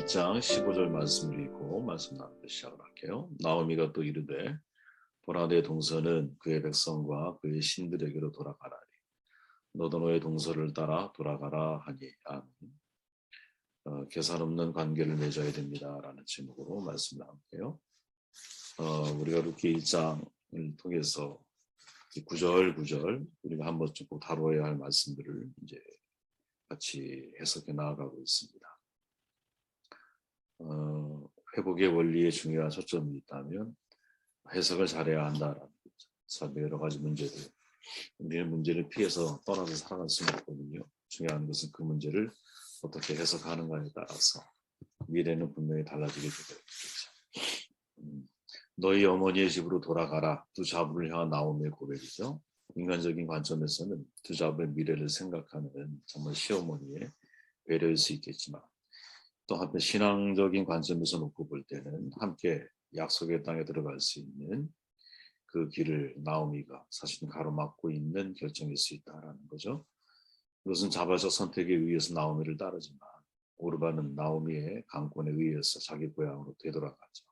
1장 15절 말씀을 읽고 말씀 나누고 시작을 할게요. 나오미가 또 이르되 보라 내 동서는 그의 백성과 그의 신들에게로 돌아가라니 너도 너의 동서를 따라 돌아가라 하니 아멘. 계산 없는 관계를 맺어야 됩니다라는 제목으로 말씀 나눌게요. 우리가 루키 1장을 통해서 구절 우리가 한번 좀 다뤄야 할 말씀들을 이제 같이 해석해 나아가고 있습니다. 회복의 원리에 중요한 초점이 있다면 해석을 잘해야 한다라는 거죠. 삶의 여러 가지 문제들, 우리는 문제를 피해서 떠나서 살아갈 수는 없거든요. 중요한 것은 그 문제를 어떻게 해석하는가에 따라서 미래는 분명히 달라지게 되겠죠. 너희 어머니의 집으로 돌아가라. 두 자부를 향한 나오미의 고백이죠. 인간적인 관점에서는 두 자부의 미래를 생각하는 정말 시어머니의 배려일 수 있겠지만 또 한편 신앙적인 관점에서 놓고 볼 때는 함께 약속의 땅에 들어갈 수 있는 그 길을 나오미가 사실은 가로막고 있는 결정일 수 있다라는 거죠. 이것은 자발적 선택에 의해서 나오미를 따르지만 오르바는 나오미의 강권에 의해서 자기 고향으로 되돌아가죠.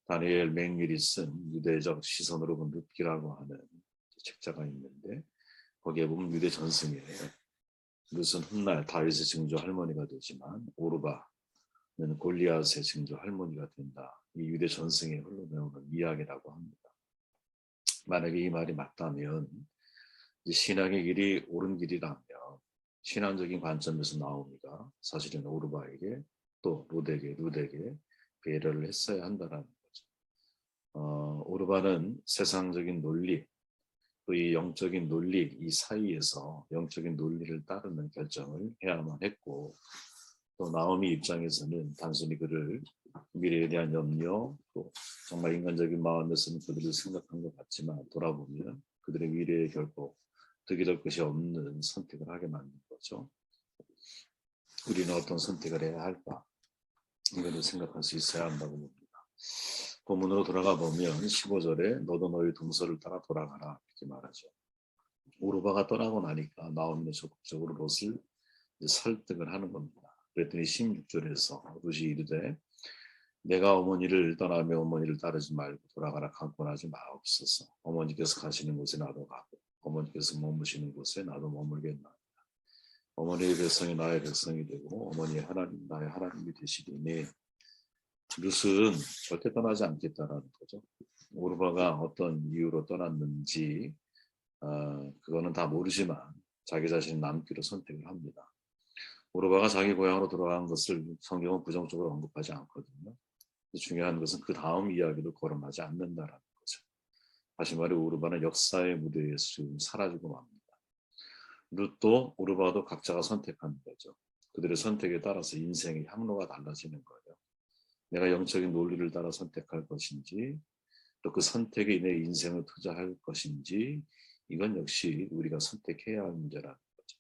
다니엘 맥밀이 쓴 유대적 시선으로 본 룻기라고 하는 책자가 있는데 거기에 보면 유대 전승에 룻은 훗날 다윗의 증조 할머니가 되지만 오르바는 골리앗의 증조 할머니가 된다. 이 유대 전승에 흘러나오는 이야기라고 합니다. 만약에 이 말이 맞다면 신앙의 길이 옳은 길이라면 신앙적인 관점에서 나오미가 사실은 오르바에게 또 룻에게 배려를 했어야 한다는 거죠. 오르바는 세상적인 논리 또 이 영적인 논리 이 사이에서 영적인 논리를 따르는 결정을 해야만 했고 또 나오미 입장에서는 단순히 그를 미래에 대한 염려 또 정말 인간적인 마음에서는 그들을 생각한 것 같지만 돌아보면 그들의 미래에 결코 득이 될 것이 없는 선택을 하게 만든 거죠. 우리는 어떤 선택을 해야 할까? 이거를 생각할 수 있어야 한다고 봅니다. 본문으로 돌아가 보면 15절에 너도 너희 동서를 따라 돌아가라 이렇게 말하죠. 오르바가 떠나고 나니까 나오미는 적극적으로 롯을 설득을 하는 겁니다. 그랬더니 16절에서 롯이 이르되 내가 어머니를 떠나며 어머니를 따르지 말고 돌아가라 강권하지 마옵소서. 어머니께서 가시는 곳에 나도 가고 어머니께서 머무시는 곳에 나도 머물겠나이다. 어머니의 백성이 나의 백성이 되고 어머니의 하나님 나의 하나님이 되시리니 룻은 절대 떠나지 않겠다라는 거죠. 오르바가 어떤 이유로 떠났는지 그거는 다 모르지만 자기 자신이 남기로 선택을 합니다. 오르바가 자기 고향으로 돌아간 것을 성경은 부정적으로 언급하지 않거든요. 중요한 것은 그 다음 이야기를 거론하지 않는다라는 거죠. 다시 말해 오르바는 역사의 무대에서 지금 사라지고 맙니다. 룻도 오르바도 각자가 선택하는 거죠. 그들의 선택에 따라서 인생의 향로가 달라지는 거예요. 내가 영적인 논리를 따라 선택할 것인지 또 그 선택에 내 인생을 투자할 것인지 이건 역시 우리가 선택해야 할 문제라는 거죠.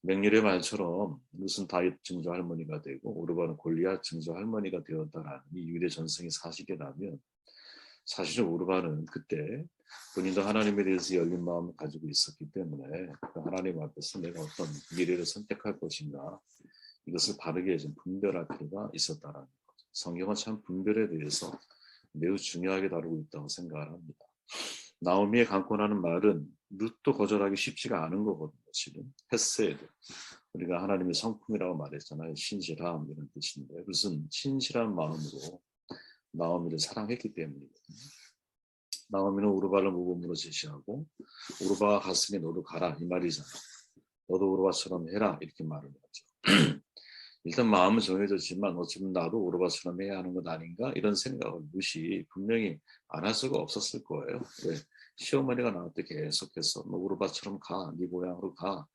맹렬의 말처럼 룻은 다윗 증조 할머니가 되고 오르바는 골리앗 증조 할머니가 되었다라는 이 유대 전승이 사실이라면 사실은 오르바는 그때 본인도 하나님에 대해서 열린 마음을 가지고 있었기 때문에 하나님 앞에서 내가 어떤 미래를 선택할 것인가 이것을 바르게 좀 분별할 필요가 있었다라는 거죠. 성경은 참 분별에 대해서 매우 중요하게 다루고 있다고 생각을 합니다. 나오미의 강권하는 말은 룻도 거절하기 쉽지가 않은 거거든요. 지금 헤세드 우리가 하나님의 성품이라고 말했잖아요. 신실함 이런 뜻인데 룻은 신실한 마음으로 나오미를 사랑했기 때문이거든요. 나오미는 오르바를 모범으로 제시하고 오르바가 갔으니 너도 가라 이 말이잖아. 너도 오르바처럼 해라 이렇게 말을 하죠. 일단 마음은 정해졌지만 어쩌면 나도 오르바처럼 해야 하는 것 아닌가 이런 생각을 룻이 분명히 안 할 수가 없었을 거예요. 왜? 시어머니가 나한테 계속해서 너 오르바처럼 가, 네 고향으로 가.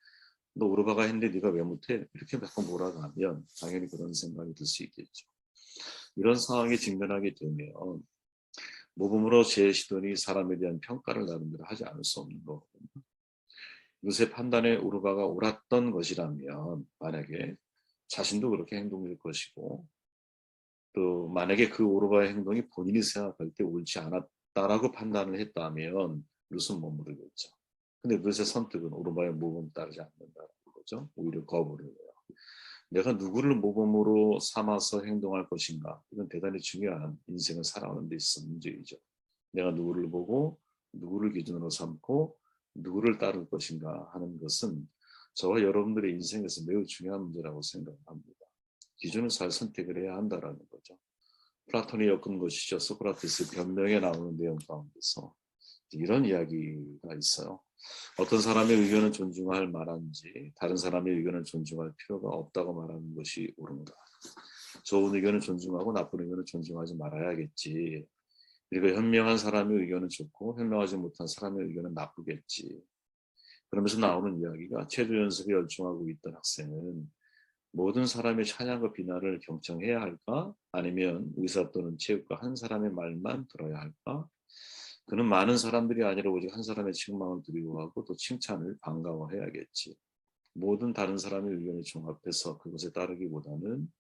너 오르바가 했는데 네가 왜 못해? 이렇게 몇 번 몰아가면 당연히 그런 생각이 들 수 있겠죠. 이런 상황에 직면하게 되면 모범으로 제시더니 사람에 대한 평가를 나름대로 하지 않을 수 없는 거거든요. 룻의 판단에 오르바가 옳았던 것이라면 만약에 자신도 그렇게 행동할 것이고 또 만약에 그 오르바의 행동이 본인이 생각할 때 옳지 않았다라고 판단을 했다면 룻은 머무르겠죠. 근데 룻의 선택은 오르바의 모범 따르지 않는다는 거죠. 오히려 거부를 해요. 내가 누구를 모범으로 삼아서 행동할 것인가. 이건 대단히 중요한 인생을 살아가는 데 있어서 문제이죠. 내가 누구를 보고 누구를 기준으로 삼고 누구를 따를 것인가 하는 것은 저와 여러분들의 인생에서 매우 중요한 문제라고 생각합니다. 기준을 잘 선택을 해야 한다라는 거죠. 플라톤이 엮은 것이죠. 소크라테스 변명에 나오는 내용 가운데서 이런 이야기가 있어요. 어떤 사람의 의견을 존중할 만한지 다른 사람의 의견을 존중할 필요가 없다고 말하는 것이 옳은가. 좋은 의견을 존중하고 나쁜 의견을 존중하지 말아야겠지. 그리고 현명한 사람의 의견은 좋고 현명하지 못한 사람의 의견은 나쁘겠지. 그러면서 나오는 이야기가 체조 연습에 열중하고 있던 학생은 모든 사람의 찬양과 비난을 경청해야 할까? 아니면 의사 또는 체육과 한 사람의 말만 들어야 할까? 그는 많은 사람들이 아니라 오직 한 사람의 책망을 두려워하고 또 칭찬을 반가워해야겠지. 모든 다른 사람의 의견을 종합해서 그것에 따르기보다는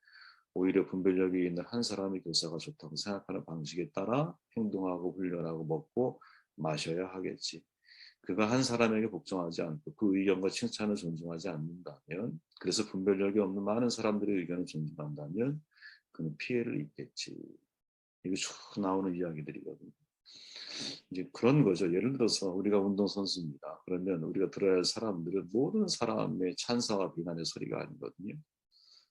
오히려 분별력이 있는 한 사람의 교사가 좋다고 생각하는 방식에 따라 행동하고 훈련하고 먹고 마셔야 하겠지. 그가 한 사람에게 복종하지 않고 그 의견과 칭찬을 존중하지 않는다면, 그래서 분별력이 없는 많은 사람들의 의견을 존중한다면 그는 피해를 입겠지. 이게 쭉 나오는 이야기들이거든요. 이제 그런 거죠. 예를 들어서 우리가 운동선수입니다. 그러면 우리가 들어야 할 사람들은 모든 사람의 찬사와 비난의 소리가 아니거든요.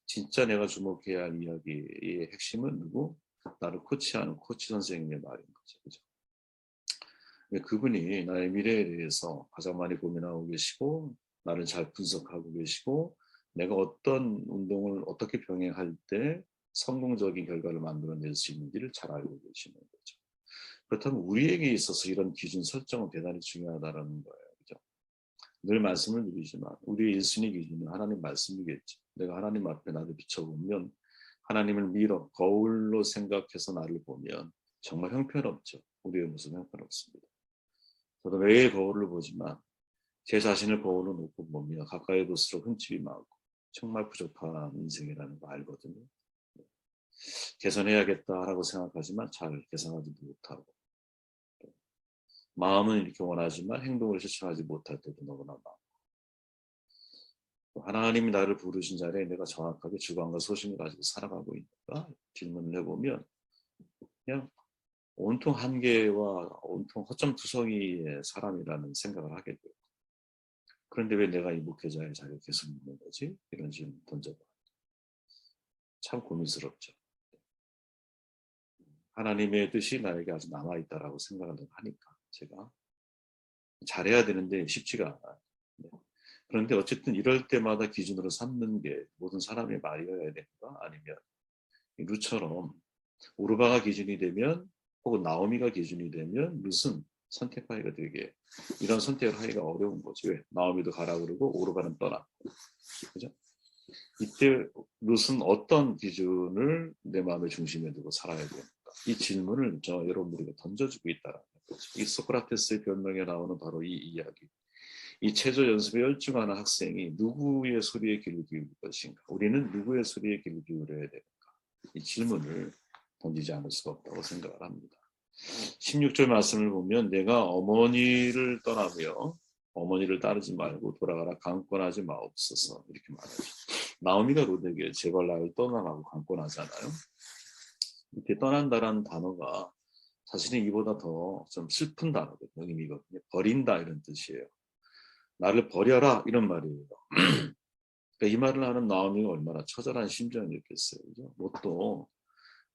진짜 내가 주목해야 할 이야기의 핵심은 누구? 나를 코치하는 코치 선생님의 말인 거죠. 그죠? 그분이 나의 미래에 대해서 가장 많이 고민하고 계시고 나를 잘 분석하고 계시고 내가 어떤 운동을 어떻게 병행할 때 성공적인 결과를 만들어낼 수 있는지를 잘 알고 계시는 거죠. 그렇다면 우리에게 있어서 이런 기준 설정은 대단히 중요하다는 거예요. 그죠? 늘 말씀을 드리지만 우리의 1순위 기준은 하나님 말씀이겠죠. 내가 하나님 앞에 나를 비춰보면 하나님을 미러 거울로 생각해서 나를 보면 정말 형편없죠. 우리의 모습은 형편없습니다. 저도 매일 거울을 보지만 제 자신을 거울로 놓고 보면 가까이 볼수록 흠집이 많고 정말 부족한 인생이라는 거 알거든요. 개선해야겠다라고 생각하지만 잘 개선하지 못하고 마음은 이렇게 원하지만 행동을 실천하지 못할 때도 너무나 많고 하나님이 나를 부르신 자리에 내가 정확하게 주관과 소신을 가지고 살아가고 있는가 질문을 해보면 그냥 온통 한계와 온통 허점투성이의 사람이라는 생각을 하게 돼요. 그런데 왜 내가 이 목회자의 자리에 계속 있는 거지? 이런 질문 던져봐. 참 고민스럽죠. 하나님의 뜻이 나에게 아직 남아있다라고 생각을 하니까 제가 잘해야 되는데 쉽지가 않아요. 네. 그런데 어쨌든 이럴 때마다 기준으로 삼는 게 모든 사람의 말이어야 되는가? 아니면 루처럼 우르바가 기준이 되면 혹은 나오미가 기준이 되면 룻은 선택하기가 되게 이런 선택을 하기가 어려운 거죠. 왜? 나오미도 가라 그러고 우르바는 떠나. 그죠? 이때 룻은 어떤 기준을 내 마음의 중심에 두고 살아야 되는가? 이 질문을 저 여러분들에게 던져주고 있다는 거죠. 이 소크라테스의 변명에 나오는 바로 이 이야기. 이 체조 연습에 열중하는 학생이 누구의 소리에 귀를 기울일 것인가? 우리는 누구의 소리에 귀를 기울여야 되는가? 이 질문을 던지지 않을 수가 없다고 생각을 합니다. 16절 말씀을 보면 내가 어머니를 떠나며 어머니를 따르지 말고 돌아가라 강권하지 마옵소서 이렇게 말하죠. 나오미가 룻에게 제발 나를 떠나라고 강권하잖아요. 이렇게 떠난다라는 단어가 사실은 이보다 더 좀 슬픈 단어거든요. 의미거든요. 버린다 이런 뜻이에요. 나를 버려라 이런 말이에요. 그러니까 이 말을 하는 나오미가 얼마나 처절한 심정이었겠어요. 그죠? 뭣도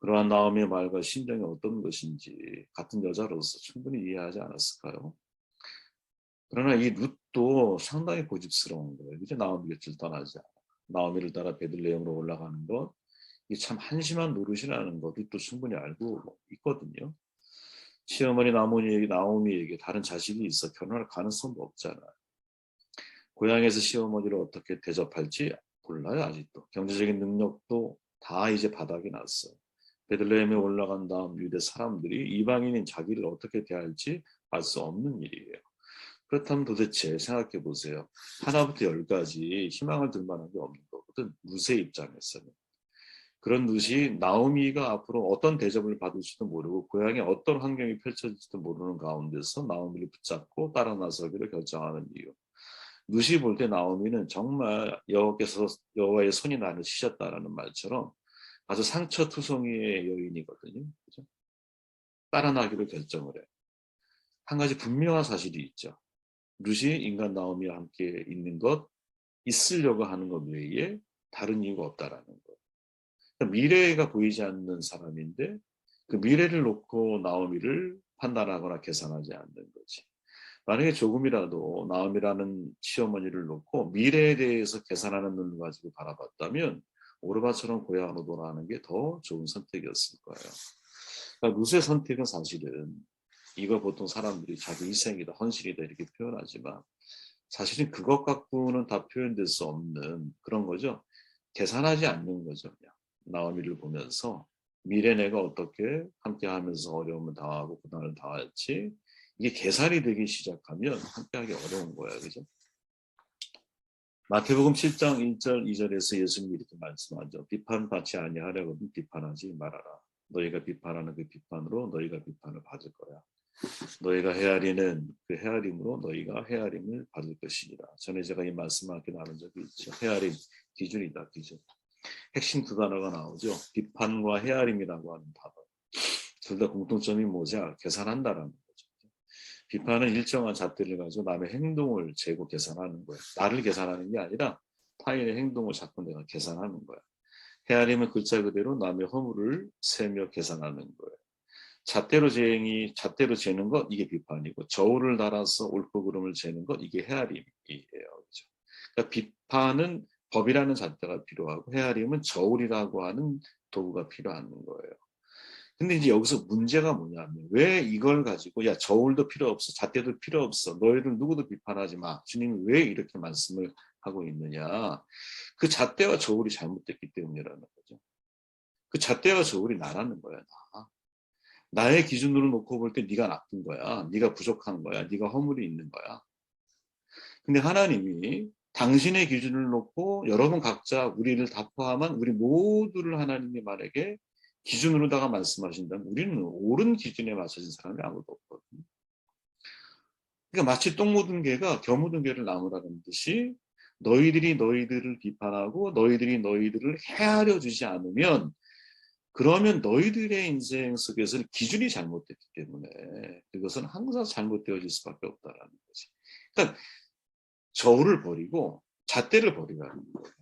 그러한 나오미의 말과 심정이 어떤 것인지 같은 여자로서 충분히 이해하지 않았을까요? 그러나 이 룻도 상당히 고집스러운 거예요. 이제 나오미 곁을 떠나지 않아. 나오미를 따라 베들레헴으로 올라가는 것, 이게 참 한심한 노릇이라는 것 룻도 충분히 알고 있거든요. 시어머니 나오미에게 다른 자식이 있어 결혼할 가능성도 없잖아요. 고향에서 시어머니를 어떻게 대접할지 몰라요. 아직도 경제적인 능력도 다 이제 바닥이 났어요. 베들레헴에 올라간 다음 유대 사람들이 이방인인 자기를 어떻게 대할지 알 수 없는 일이에요. 그렇다면 도대체 생각해 보세요. 하나부터 열까지 희망을 들 만한 게 없는 거거든. 룻의 입장에서는. 그런 룻이 나오미가 앞으로 어떤 대접을 받을지도 모르고 고향에 어떤 환경이 펼쳐질지도 모르는 가운데서 나오미를 붙잡고 따라 나서기로 결정하는 이유. 루시 볼 때 나오미는 정말 여호와의 손이 나를 치셨다라는 말처럼 아주 상처투성이의 여인이거든요. 그죠? 따라나기로 결정을 해. 한 가지 분명한 사실이 있죠. 루시 인간 나오미와 함께 있는 것, 있으려고 하는 것 외에 다른 이유가 없다라는 것. 그러니까 미래가 보이지 않는 사람인데 그 미래를 놓고 나오미를 판단하거나 계산하지 않는 거지. 만약에 조금이라도 나오미라는 시어머니를 놓고 미래에 대해서 계산하는 눈을 가지고 바라봤다면 오르바처럼 고향으로 돌아가는 게 더 좋은 선택이었을 거예요. 그러니까 루스의 선택은 사실은 이거 보통 사람들이 자기 희생이다, 헌신이다 이렇게 표현하지만 사실은 그것 갖고는 다 표현될 수 없는 그런 거죠. 계산하지 않는 거죠. 그냥 나오미를 보면서 미래 내가 어떻게 함께하면서 어려움을 당하고 고난을 당할지 이게 계산이 되기 시작하면 함께하기 어려운 거예요. 그죠? 마태복음 7장 1절 2절에서 예수님이 이렇게 말씀하죠. 비판받지 아니하려거든 비판하지 말아라. 너희가 비판하는 그 비판으로 너희가 비판을 받을 거야. 너희가 헤아리는 그 헤아림으로 너희가 헤아림을 받을 것이니라. 전에 제가 이 말씀을 함께 나눈 적이 있죠. 헤아림, 기준이다, 기준. 핵심 두 단어가 나오죠. 비판과 헤아림이라고 하는 단어. 둘 다 공통점이 뭐냐? 계산한다라는 거죠. 비판은 일정한 잣대를 가지고 남의 행동을 재고 계산하는 거예요. 나를 계산하는 게 아니라 타인의 행동을 자꾸 내가 계산하는 거야. 헤아림은 글자 그대로 남의 허물을 세며 계산하는 거예요. 잣대로 재는 것 이게 비판이고 저울을 달아서 옳고 그름을 재는 것 이게 헤아림이에요. 그렇죠? 그러니까 비판은 법이라는 잣대가 필요하고 헤아림은 저울이라고 하는 도구가 필요한 거예요. 근데 이제 여기서 문제가 뭐냐면 왜 이걸 가지고 야 저울도 필요 없어 잣대도 필요 없어 너희들 누구도 비판하지 마 주님이 왜 이렇게 말씀을 하고 있느냐 그 잣대와 저울이 잘못됐기 때문이라는 거죠. 그 잣대와 저울이 나라는 거야. 나의 기준으로 놓고 볼 때 네가 나쁜 거야. 네가 부족한 거야. 네가 허물이 있는 거야. 근데 하나님이 당신의 기준을 놓고 여러분 각자 우리를 다 포함한 우리 모두를 하나님이 만약에 기준으로다가 말씀하신다면 우리는 옳은 기준에 맞춰진 사람이 아무도 없거든요. 그러니까 마치 똥 묻은 개가 겨묻은 개를 나무라는 듯이 너희들이 너희들을 비판하고 너희들이 너희들을 헤아려 주지 않으면 그러면 너희들의 인생 속에서는 기준이 잘못됐기 때문에 그것은 항상 잘못되어질 수밖에 없다라는 거지. 그러니까 저울을 버리고 잣대를 버리라는 거예요.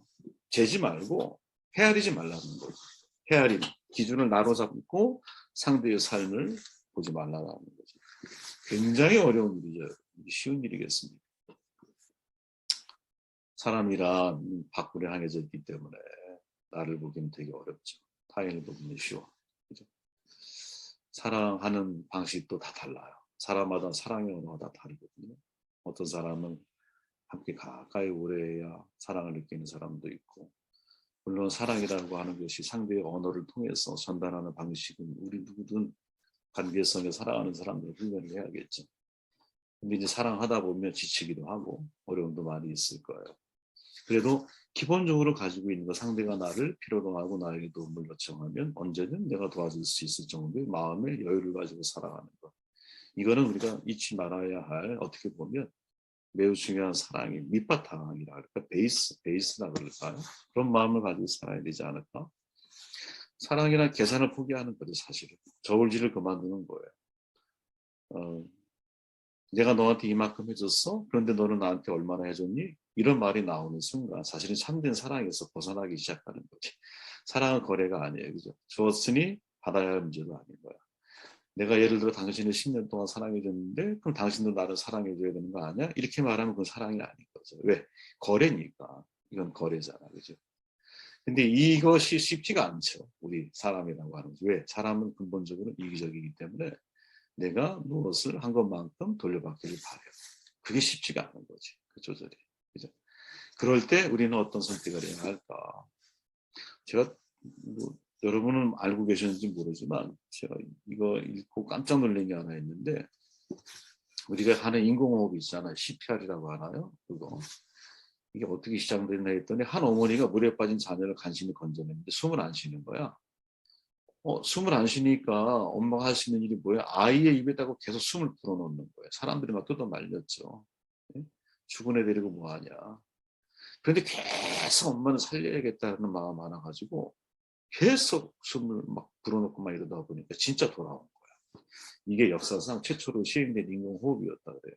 재지 말고 헤아리지 말라는 거예요. 헤아림, 기준을 나로 잡고 상대의 삶을 보지 말라는 거죠. 굉장히 어려운 일이죠. 쉬운 일이겠습니까? 사람이란 밖으로 향해져 있기 때문에 나를 보기는 되게 어렵죠. 타인을 보기는 쉬워. 그죠? 사랑하는 방식도 다 달라요. 사람마다 사랑의 언어가 다 다르거든요. 어떤 사람은 함께 가까이 오래 해야 사랑을 느끼는 사람도 있고 물론 사랑이라고 하는 것이 상대의 언어를 통해서 전달하는 방식은 우리 누구든 관계성에 사랑하는 사람들 훈련을 해야겠죠. 근데 이제 사랑하다 보면 지치기도 하고 어려움도 많이 있을 거예요. 그래도 기본적으로 가지고 있는 거 상대가 나를 필요로 하고 나에게 도움을 요청하면 언제든 내가 도와줄 수 있을 정도의 마음의 여유를 가지고 살아가는 것. 이거는 우리가 잊지 말아야 할 어떻게 보면 매우 중요한 사랑이 밑바탕이라 그럴까 베이스라 그럴까요? 그런 마음을 가지고 살아야 되지 않을까? 사랑이란 계산을 포기하는 거죠 사실은. 저울질을 그만두는 거예요. 내가 너한테 이만큼 해줬어? 그런데 너는 나한테 얼마나 해줬니? 이런 말이 나오는 순간 사실은 참된 사랑에서 벗어나기 시작하는 거지. 사랑은 거래가 아니에요. 그죠? 주었으니 받아야 할 문제도 아닌 거야. 내가 예를 들어 당신을 10년 동안 사랑해줬는데 그럼 당신도 나를 사랑해줘야 되는 거 아니야? 이렇게 말하면 그건 사랑이 아닌 거죠. 왜? 거래니까. 이건 거래잖아. 그죠? 근데 이것이 쉽지가 않죠. 우리 사람이라고 하는 게. 왜? 사람은 근본적으로 이기적이기 때문에 내가 무엇을 한 것만큼 돌려받기를 바래요. 그게 쉽지가 않은 거지. 그 조절이. 그죠? 그럴 때 우리는 어떤 선택을 해야 할까? 제가 뭐 여러분은 알고 계셨는지 모르지만 제가 이거 읽고 깜짝 놀란 게 하나 있는데 우리가 하는 인공호흡 있잖아요. CPR이라고 하나요? 그거. 이게 어떻게 시작됐나 했더니 한 어머니가 물에 빠진 자녀를 간신히 건져냈는데 숨을 안 쉬는 거야. 숨을 안 쉬니까 엄마가 할 수 있는 일이 뭐야? 아이의 입에다가 계속 숨을 불어넣는 거예요. 사람들이 막 뜯어 말렸죠. 예? 죽은 애 데리고 뭐하냐. 그런데 계속 엄마는 살려야겠다는 마음 많아가지고 계속 숨을 막 불어넣고 막 이러다 보니까 진짜 돌아온 거야. 이게 역사상 최초로 시행된 인공호흡이었다 그래요.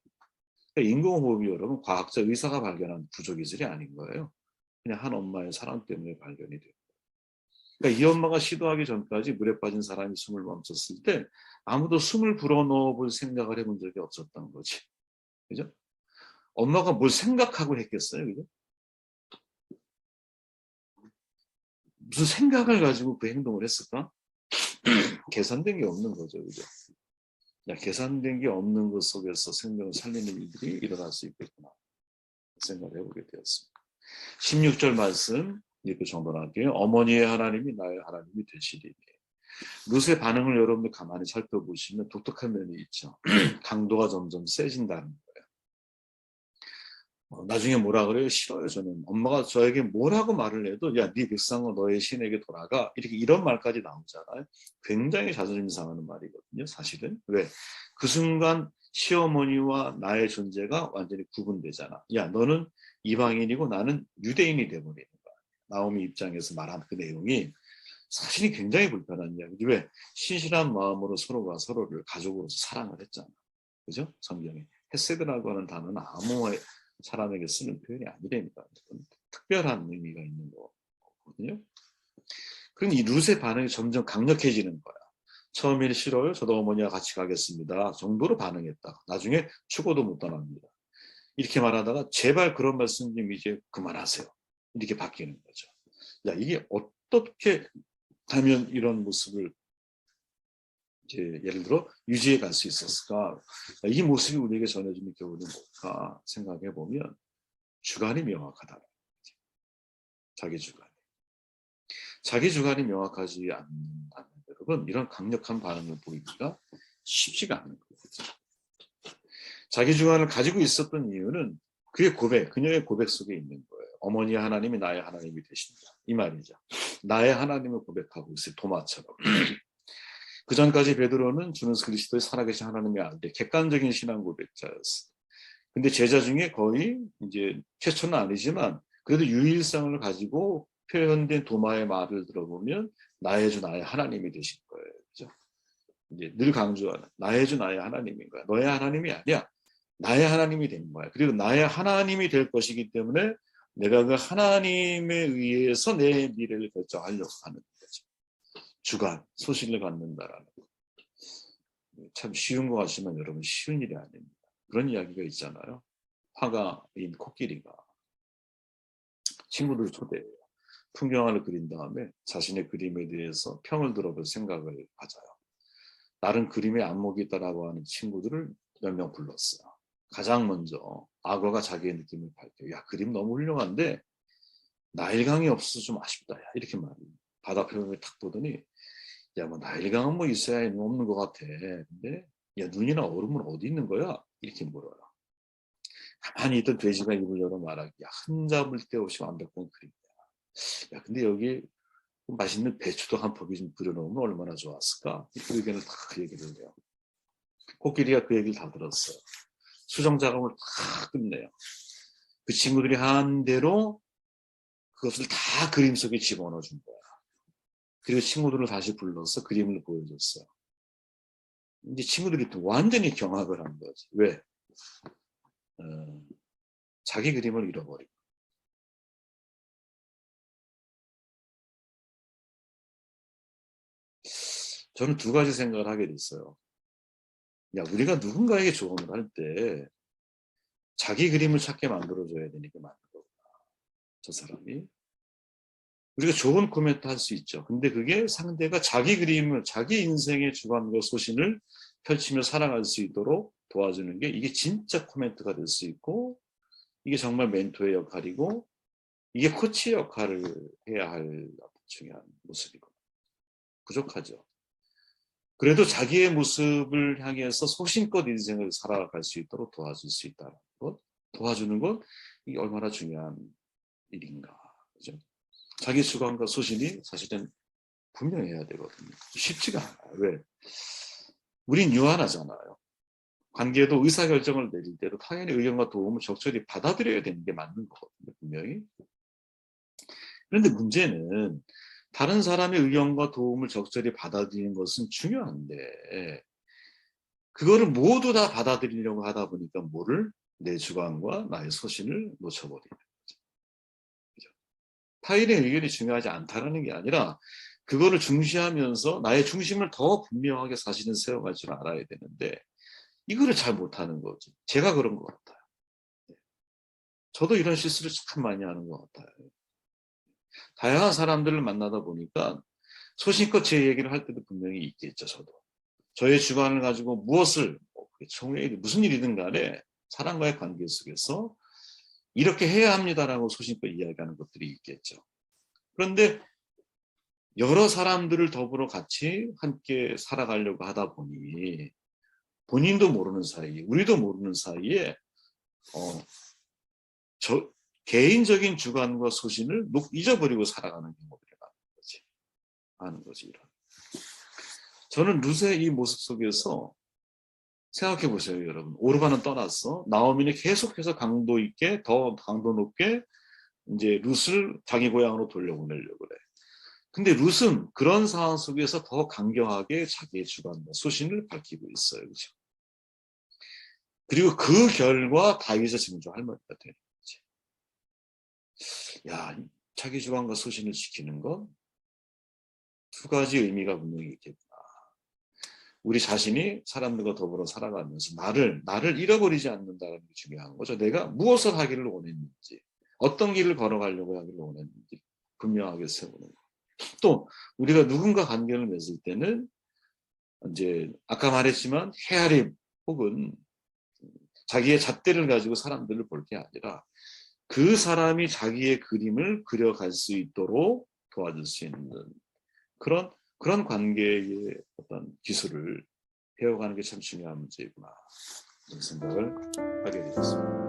그러니까 인공호흡이 여러분 과학자 의사가 발견한 구조기술이 아닌 거예요. 그냥 한 엄마의 사랑 때문에 발견이 돼요. 그러니까 이 엄마가 시도하기 전까지 물에 빠진 사람이 숨을 멈췄을 때 아무도 숨을 불어넣어 볼 생각을 해본 적이 없었던 거지. 그죠? 엄마가 뭘 생각하고 했겠어요? 그죠? 무슨 생각을 가지고 그 행동을 했을까? 계산된 게 없는 거죠. 그죠? 계산된 게 없는 것 속에서 생명을 살리는 일들이 일어날 수 있겠구나 생각을 해보게 되었습니다. 16절 말씀 이렇게 정돈할게요. 어머니의 하나님이 나의 하나님이 되시리니. 룻의 반응을 여러분들 가만히 살펴보시면 독특한 면이 있죠. 강도가 점점 세진다는 거예요. 나중에 뭐라 그래요? 싫어요. 저는 엄마가 저에게 뭐라고 말을 해도 야, 네 백성은 너의 신에게 돌아가 이렇게 이런 말까지 나오잖아요. 굉장히 자존심 상하는 말이거든요. 사실은 왜? 그 순간 시어머니와 나의 존재가 완전히 구분되잖아. 야, 너는 이방인이고 나는 유대인이 돼버리는 거야. 나오미 입장에서 말한 그 내용이 사실이 굉장히 불편한 이야기지. 왜? 신실한 마음으로 서로가 서로를 가족으로서 사랑을 했잖아. 그죠? 성경에. 헤세드라고 하는 단어는 아무 사람에게 쓰는 표현이 아니라니까. 특별한 의미가 있는 거거든요. 그럼 이 룻의 반응이 점점 강력해지는 거야. 처음에는 싫어요. 저도 어머니와 같이 가겠습니다. 정도로 반응했다. 나중에 죽어도 못 떠납니다. 이렇게 말하다가 제발 그런 말씀 좀 이제 그만하세요. 이렇게 바뀌는 거죠. 야, 이게 어떻게 하면 이런 모습을 이제 예를 들어 유지해 갈 수 있었을까? 이 모습이 우리에게 전해지는 교훈이 뭘까 생각해 보면 주관이 명확하다. 자기 주관. 자기 주관이 명확하지 않는 여러분 이런 강력한 반응을 보이기가 쉽지가 않은 거거든요. 자기 주관을 가지고 있었던 이유는 그의 고백, 그녀의 고백 속에 있는 거예요. 어머니 하나님이 나의 하나님이 되신다. 이 말이죠. 나의 하나님을 고백하고 있어요. 도마처럼. 그 전까지 베드로는 주는 그리스도의 살아계신 하나님의 아들, 객관적인 신앙 고백자였어요. 근데 제자 중에 거의 이제 최초는 아니지만 그래도 유일성을 가지고 표현된 도마의 말을 들어보면 나의 주 나의 하나님이 되신 거예요. 그죠? 이제 늘 강조하는 나의 주 나의 하나님인 거야. 너의 하나님이 아니야. 나의 하나님이 된 거야. 그리고 나의 하나님이 될 것이기 때문에 내가 그 하나님에 의해서 내 미래를 결정하려고 하는 거죠. 주관, 소신을 갖는다라는 거. 참 쉬운 것 같지만 여러분 쉬운 일이 아닙니다. 그런 이야기가 있잖아요. 화가인 코끼리가 친구들을 초대해요. 풍경화를 그린 다음에 자신의 그림에 대해서 평을 들어볼 생각을 가져요. 다른 그림에 안목이 있다라고 하는 친구들을 몇 명 불렀어요. 가장 먼저 악어가 자기의 느낌을 밝혀요. 야, 그림 너무 훌륭한데 나일강이 없어서 좀 아쉽다. 야, 이렇게 말해요. 바다 표면을 탁 보더니 야, 뭐 나일강은 뭐 있어야 없는 것 같아. 근데 야, 눈이나 얼음은 어디 있는 거야? 이렇게 물어요. 가만히 있던 돼지가 입을 열어 말하기. 야, 흠잡을 데 없이 완벽한 그림이야. 야, 근데 여기 맛있는 배추도 한 포기 좀 그려놓으면 얼마나 좋았을까? 그 의견을 다 그 얘기를 해요. 코끼리가 그 얘기를 다 들었어요. 수정 작업을 다 끝내요. 그 친구들이 한 대로 그것을 다 그림 속에 집어넣어 준 거야. 그리고 친구들을 다시 불러서 그림을 보여줬어요. 이제 친구들이 또 완전히 경악을 한 거지. 왜? 자기 그림을 잃어버리고. 저는 두 가지 생각을 하게 됐어요. 야, 우리가 누군가에게 조언을 할 때 자기 그림을 찾게 만들어줘야 되니까 맞는 거구나. 저 사람이. 우리가 좋은 코멘트 할 수 있죠. 근데 그게 상대가 자기 그림을, 자기 인생의 주관과 소신을 펼치며 살아갈 수 있도록 도와주는 게 이게 진짜 코멘트가 될 수 있고 이게 정말 멘토의 역할이고 이게 코치의 역할을 해야 할 중요한 모습이고 부족하죠. 그래도 자기의 모습을 향해서 소신껏 인생을 살아갈 수 있도록 도와줄 수 있다는 것, 도와주는 것 이게 얼마나 중요한 일인가. 그죠? 자기 주관과 소신이 사실은 분명해야 되거든요. 쉽지가 않아요. 왜? 우린 유한하잖아요. 관계도 의사결정을 내릴 때도 타인의 의견과 도움을 적절히 받아들여야 되는 게 맞는 거거든요, 분명히. 그런데 문제는 다른 사람의 의견과 도움을 적절히 받아들이는 것은 중요한데 그거를 모두 다 받아들이려고 하다 보니까 뭐를? 내 주관과 나의 소신을 놓쳐버리는 거죠. 그죠? 타인의 의견이 중요하지 않다는 게 아니라 그거를 중시하면서 나의 중심을 더 분명하게 사실은 세워갈 줄 알아야 되는데 이거를 잘 못하는 거지. 제가 그런 것 같아요. 저도 이런 실수를 참 많이 하는 것 같아요. 다양한 사람들을 만나다 보니까 소신껏 제 얘기를 할 때도 분명히 있겠죠. 저도. 저의 주관을 가지고 무엇을 무슨 일이든 간에 사람과의 관계 속에서 이렇게 해야 합니다라고 소신껏 이야기하는 것들이 있겠죠. 그런데 여러 사람들을 더불어 같이 함께 살아가려고 하다 보니 본인도 모르는 사이에 우리도 모르는 사이에 저 개인적인 주관과 소신을 잊어버리고 살아가는 경우들이 많은 거지. 이런. 저는 룻의 이 모습 속에서 생각해 보세요, 여러분. 오르바는 떠났어. 나오미는 계속해서 강도 있게 더 강도 높게 이제 룻을 자기 고향으로 돌려보내려고 그래. 근데 룻은 그런 상황 속에서 더 강경하게 자기의 주관과 소신을 밝히고 있어요, 그렇죠? 그리고 그 결과 다윗의 증조 할머니가 되는 거지. 야, 자기 주관과 소신을 지키는 건 두 가지 의미가 분명히 있겠구나. 우리 자신이 사람들과 더불어 살아가면서 나를 잃어버리지 않는다는 게 중요한 거죠. 내가 무엇을 하기를 원했는지, 어떤 길을 걸어가려고 하기를 원했는지 분명하게 세우는 거. 또 우리가 누군가 관계를 맺을 때는 이제 아까 말했지만 헤아림 혹은 자기의 잣대를 가지고 사람들을 볼 게 아니라 그 사람이 자기의 그림을 그려갈 수 있도록 도와줄 수 있는 그런 관계의 어떤 기술을 배워가는 게 참 중요한 문제구나 이런 생각을 하게 되었습니다.